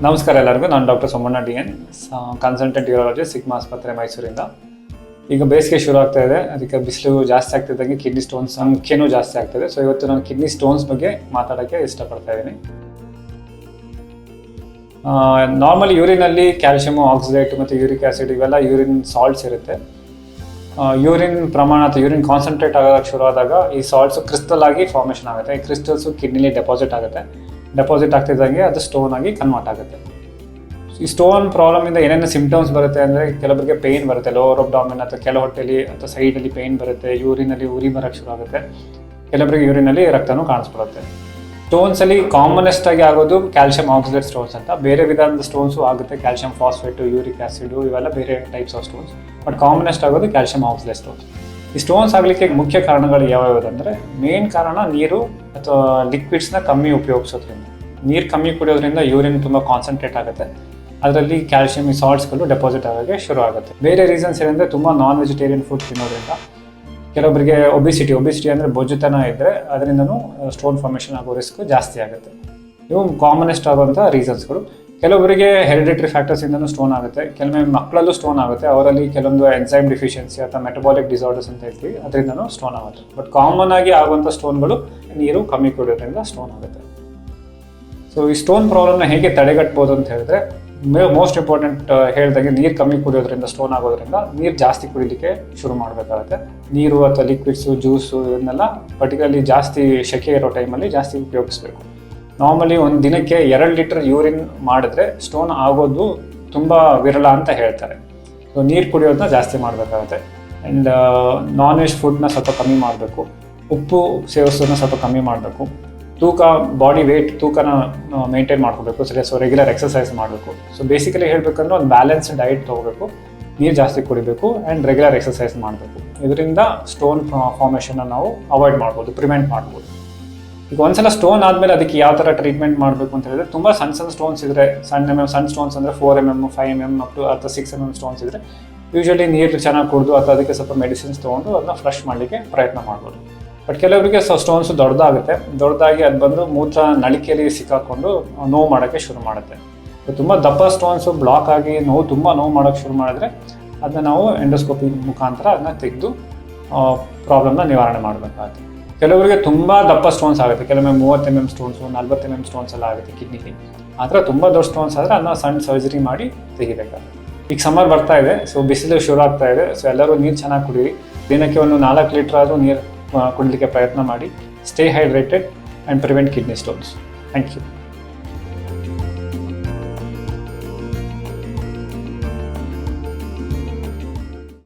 ನಮಸ್ಕಾರ ಎಲ್ಲರಿಗೂ. ನಾನು doctor Somanna DN, consultant urology, sigma ಆಸ್ಪತ್ರೆ, ಮೈಸೂರಿಂದ. ಈಗ ಬೇಸಿಗೆ ಶುರು ಆಗ್ತಾ ಇದೆ, ಅದಕ್ಕೆ ಬಿಸಿಲು ಜಾಸ್ತಿ ಆಗ್ತಿದ್ದಂಗೆ ಕಿಡ್ನಿ ಸ್ಟೋನ್ಸ್ ಸಂಖ್ಯೆನೂ ಜಾಸ್ತಿ ಆಗ್ತದೆ. ಸೊ ಇವತ್ತು ನಾನು ಕಿಡ್ನಿ ಸ್ಟೋನ್ಸ್ ಬಗ್ಗೆ ಮಾತಾಡೋಕ್ಕೆ ಇಷ್ಟಪಡ್ತಾ ಇದ್ದೀನಿ. ನಾರ್ಮಲಿ ಯೂರಿನಲ್ಲಿ ಕ್ಯಾಲ್ಶಿಯಮ್ ಆಕ್ಸಿಡೇಟ್ ಮತ್ತು ಯೂರಿಕ್ ಆ್ಯಸಿಡ್ ಇವೆಲ್ಲ ಯೂರಿನ್ ಸಾಲ್ಟ್ಸ್ ಇರುತ್ತೆ. ಯೂರಿನ್ ಪ್ರಮಾಣ ಅಥವಾ ಯೂರಿನ್ ಕಾನ್ಸಂಟ್ರೇಟ್ ಆಗೋದಕ್ಕೆ ಶುರು ಆದಾಗ ಈ ಸಾಲ್ಟ್ಸು ಕ್ರಿಸ್ಟಲ್ ಆಗಿ ಫಾರ್ಮೇಷನ್ ಆಗುತ್ತೆ. ಈ ಕ್ರಿಸ್ಟಲ್ಸು ಕಿಡ್ನಿಲಿ ಡೆಪಾಸಿಟ್ ಆಗುತ್ತೆ. ಡೆಪಾಸಿಟ್ ಆಗ್ತಿದ್ದಂಗೆ ಅದು ಸ್ಟೋನ್ ಆಗಿ ಕನ್ವರ್ಟ್ ಆಗುತ್ತೆ. ಈ ಸ್ಟೋನ್ ಪ್ರಾಬ್ಲಮಿಂದ ಏನೇನು ಸಿಂಪ್ಟಮ್ಸ್ ಬರುತ್ತೆ ಅಂದರೆ, ಕೆಲವರಿಗೆ ಪೇಯ್ನ್ ಬರುತ್ತೆ, ಲೋವರ್ ಅಬ್ಡಾಮಿನ್ ಅಥವಾ ಕೆಳ ಹೊಟ್ಟೆಲಿ ಅಥವಾ ಸೈಡಲ್ಲಿ ಪೇಯ್ನ್ ಬರುತ್ತೆ, ಯೂರಿನಲ್ಲಿ ಉರಿ ಬರೋಕ್ಕೆ ಶುರು ಆಗುತ್ತೆ, ಕೆಲವರಿಗೆ ಯೂರಿನಲ್ಲಿ ರಕ್ತನೂ ಕಾಣಿಸ್ಬಿಡುತ್ತೆ. ಸ್ಟೋನ್ಸಲ್ಲಿ ಕಾಮನೆಸ್ಟ್ ಆಗಿ ಆಗೋದು ಕ್ಯಾಲ್ಶಿಯಂ ಆಕ್ಸಿಲೇಟ್ ಸ್ಟೋನ್ಸ್ ಅಂತ. ಬೇರೆ ವಿಧದ ಸ್ಟೋನ್ಸು ಆಗುತ್ತೆ, ಕ್ಯಾಲ್ಶಿಯಂ ಫಾಸ್ಫೇಟು, ಯೂರಿಕ್ ಆ್ಯಸಿಡು, ಇವೆಲ್ಲ ಬೇರೆ types of stones. But commonest ಆಗೋದು ಕ್ಯಾಲ್ಶಿಯಂ ಆಕ್ಸಿಲೇಟ್ ಸ್ಟೋನ್ಸ್. ಈ ಸ್ಟೋನ್ಸ್ ಆಗಲಿಕ್ಕೆ ಮುಖ್ಯ ಕಾರಣಗಳು ಯಾವ್ಯಾವುದಂದರೆ, ಮೇನ್ ಕಾರಣ ನೀರು ಅಥವಾ ಲಿಕ್ವಿಡ್ಸ್ನ ಕಮ್ಮಿ ಉಪಯೋಗಿಸೋದ್ರಿಂದ. ನೀರು ಕಮ್ಮಿ ಕುಡಿಯೋದ್ರಿಂದ ಯೂರಿನ್ ತುಂಬ ಕಾನ್ಸಂಟ್ರೇಟ್ ಆಗುತ್ತೆ, ಅದರಲ್ಲಿ ಕ್ಯಾಲ್ಶಿಯಂ ಈ ಸಾಲ್ಟ್ಸ್ಗಳು ಡೆಪಾಸಿಟ್ ಆಗೋಕ್ಕೆ ಶುರು ಆಗುತ್ತೆ. ಬೇರೆ ರೀಸನ್ಸ್ ಏನಂದರೆ, ತುಂಬ ನಾನ್ ವೆಜಿಟೇರಿಯನ್ ಫುಡ್ ತಿನ್ನೋದ್ರಿಂದ. ಕೆಲವೊಬ್ಬರಿಗೆ ಒಬಿಸಿಟಿ ಅಂದರೆ ಬೊಜ್ಜುತನ ಇದ್ದರೆ ಅದರಿಂದನೂ ಸ್ಟೋನ್ ಫಾರ್ಮೇಷನ್ ಆಗೋ ರಿಸ್ಕ್ ಜಾಸ್ತಿ ಆಗುತ್ತೆ. ಇವು ಕಾಮನೆಸ್ಟ್ ಆಗುವಂಥ ರೀಸನ್ಸ್ಗಳು. ಕೆಲವೊಬ್ಬರಿಗೆ ಹೆರಿಡಿಟರಿ ಫ್ಯಾಕ್ಟರ್ಸಿಂದನೂ ಸ್ಟೋನ್ ಆಗುತ್ತೆ, ಕೆಲವೊಮ್ಮೆ ಮಕ್ಕಳಲ್ಲೂ ಸ್ಟೋನ್ ಆಗುತ್ತೆ. ಅವರಲ್ಲಿ ಕೆಲವೊಂದು ಎನ್ಸೈಮ್ ಡಿಫಿಷಿಯನ್ಸಿ ಅಥವಾ ಮೆಟಬಾಲಿಕ್ ಡಿಸಾರ್ಡರ್ಸ್ ಅಂತ ಹೇಳ್ತೀವಿ, ಅದರಿಂದನೂ ಸ್ಟೋನ್ ಆಗುತ್ತೆ. ಬಟ್ ಕಾಮನ್ ಆಗಿ ಆಗುವಂಥ ಸ್ಟೋನ್ಗಳು ನೀರು ಕಮ್ಮಿ ಕುಡಿಯೋದ್ರಿಂದ ಸ್ಟೋನ್ ಆಗುತ್ತೆ. ಸೊ ಈ ಸ್ಟೋನ್ ಪ್ರಾಬ್ಲಮ್ನ ಹೇಗೆ ತಡೆಗಟ್ಬೋದು ಅಂತ ಹೇಳಿದ್ರೆ, ಮೋಸ್ಟ್ ಇಂಪಾರ್ಟೆಂಟ್ ಹೇಳಿದಾಗೆ ನೀರು ಕಮ್ಮಿ ಕುಡಿಯೋದ್ರಿಂದ ಸ್ಟೋನ್ ಆಗೋದ್ರಿಂದ ನೀರು ಜಾಸ್ತಿ ಕುಡಿಲಿಕ್ಕೆ ಶುರು ಮಾಡಬೇಕಾಗುತ್ತೆ. ನೀರು ಅಥವಾ ಲಿಕ್ವಿಡ್ಸು, ಜ್ಯೂಸು ಇವನ್ನೆಲ್ಲ ಪರ್ಟಿಕ್ಯುಲರ್ಲಿ ಜಾಸ್ತಿ ಸೆಕೆ ಇರೋ ಟೈಮಲ್ಲಿ ಜಾಸ್ತಿ ಉಪಯೋಗಿಸ್ಬೇಕು. ನಾರ್ಮಲಿ ಒಂದು ದಿನಕ್ಕೆ 2 ಲೀಟರ್ ಯೂರಿನ್ ಮಾಡಿದ್ರೆ ಸ್ಟೋನ್ ಆಗೋದು ತುಂಬ ವಿರಳ ಅಂತ ಹೇಳ್ತಾರೆ. ಸೊ ನೀರು ಕುಡಿಯೋದನ್ನ ಜಾಸ್ತಿ ಮಾಡಬೇಕಾಗುತ್ತೆ. ಆ್ಯಂಡ್ ನಾನ್ ವೆಜ್ ಫುಡ್ನ ಸ್ವಲ್ಪ ಕಮ್ಮಿ ಮಾಡಬೇಕು. ಉಪ್ಪು ಸೇವಿಸೋದನ್ನ ಸ್ವಲ್ಪ ಕಮ್ಮಿ ಮಾಡಬೇಕು. ಬಾಡಿ ವೇಟ್ ತೂಕನ ಮೇಂಟೈನ್ ಮಾಡ್ಕೋಬೇಕು. ಸೊ ರೆಗ್ಯುಲರ್ ಎಕ್ಸಸೈಸ್ ಮಾಡಬೇಕು. ಸೊ ಬೇಸಿಕಲಿ ಹೇಳಬೇಕಂದ್ರೆ ಒಂದು ಬ್ಯಾಲೆನ್ಸ್ ಡಯಟ್ ತೊಗೋಬೇಕು, ನೀರು ಜಾಸ್ತಿ ಕುಡಿಬೇಕು ಆ್ಯಂಡ್ ರೆಗ್ಯುಲರ್ ಎಕ್ಸಸೈಸ್ ಮಾಡಬೇಕು. ಇದರಿಂದ ಸ್ಟೋನ್ ಫಾರ್ಮೇಷನ್ನ ನಾವು ಅವಾಯ್ಡ್ ಮಾಡ್ಬೋದು, ಪ್ರಿವೆಂಟ್ ಮಾಡ್ಬೋದು. ಈಗ ಒಂದ್ಸಲ ಸ್ಟೋನ್ ಆದಮೇಲೆ ಅದಕ್ಕೆ ಯಾವ ಥರ ಟ್ರೀಟ್ಮೆಂಟ್ ಮಾಡಬೇಕು ಅಂತ ಹೇಳಿದ್ರೆ, ತುಂಬ ಸಣ್ಣ ಸ್ಟೋನ್ಸ್ ಇದ್ದರೆ, ಸಣ್ಣ ಸ್ಟೋನ್ಸ್ ಅಂದರೆ 4 mm, 5 mm ಅಪ್ ಟು ಅಥವಾ 6 mm ಸ್ಟೋನ್ಸ್ ಇದ್ದರೆ, ಯೂಶ್ವಲಿ ನೀರು ಚೆನ್ನಾಗಿ ಕುಡಿದು ಅಥವಾ ಅದಕ್ಕೆ ಸ್ವಲ್ಪ ಮೆಡಿಸಿನ್ಸ್ ತೊಗೊಂಡು ಅದನ್ನ ಫ್ಲಶ್ ಮಾಡಲಿಕ್ಕೆ ಪ್ರಯತ್ನ ಮಾಡ್ಬೋದು. ಬಟ್ ಕೆಲವರಿಗೆ ಸ್ಟೋನ್ಸು ದೊಡ್ಡದಾಗಿ ಅದು ಬಂದು ಮೂತ್ರ ನಳಿಕೆಯಲ್ಲಿ ಸಿಕ್ಕಾಕೊಂಡು ನೋವು ಮಾಡೋಕ್ಕೆ ಶುರು ಮಾಡುತ್ತೆ. ತುಂಬ ದಪ್ಪ ಸ್ಟೋನ್ಸು ಬ್ಲಾಕ್ ಆಗಿ ತುಂಬ ನೋವು ಮಾಡೋಕ್ಕೆ ಶುರು ಮಾಡಿದ್ರೆ ಅದನ್ನ ನಾವು ಎಂಡೋಸ್ಕೋಪಿ ಮುಖಾಂತರ ಅದನ್ನ ತೆಗೆದು ಪ್ರಾಬ್ಲಮ್ನ ನಿವಾರಣೆ ಮಾಡಬೇಕಾಗುತ್ತೆ. ಕೆಲವರಿಗೆ ತುಂಬ ದಪ್ಪ ಸ್ಟೋನ್ಸ್ ಆಗುತ್ತೆ, ಕೆಲವೊಮ್ಮೆ 30 mm ಸ್ಟೋನ್ಸು, 40 mm ಸ್ಟೋನ್ಸ್ ಎಲ್ಲ ಆಗುತ್ತೆ ಕಿಡ್ನಿಲಿ. ಆ ಥರ ತುಂಬ ದೊಡ್ಡ ಸ್ಟೋನ್ಸ್ ಆದರೆ ಅದನ್ನ ಸಣ್ಣ ಸರ್ಜರಿ ಮಾಡಿ ತೆಗಿಬೇಕಾಗುತ್ತೆ. ಈಗ ಸಮ್ಮರ್ ಬರ್ತಾ ಇದೆ, ಸೊ ಬಿಸಿಲು ಶುರು ಆಗ್ತಾ ಇದೆ. ಸೊ ಎಲ್ಲರೂ ನೀರು ಚೆನ್ನಾಗಿ ಕುಡೀರಿ. ದಿನಕ್ಕೆ ಒಂದು 4 ಲೀಟರ್ ಆದರೂ ನೀರು ಕುಡಲಿಕ್ಕೆ ಪ್ರಯತ್ನ ಮಾಡಿ. Stay hydrated and prevent kidney stones. Thank you.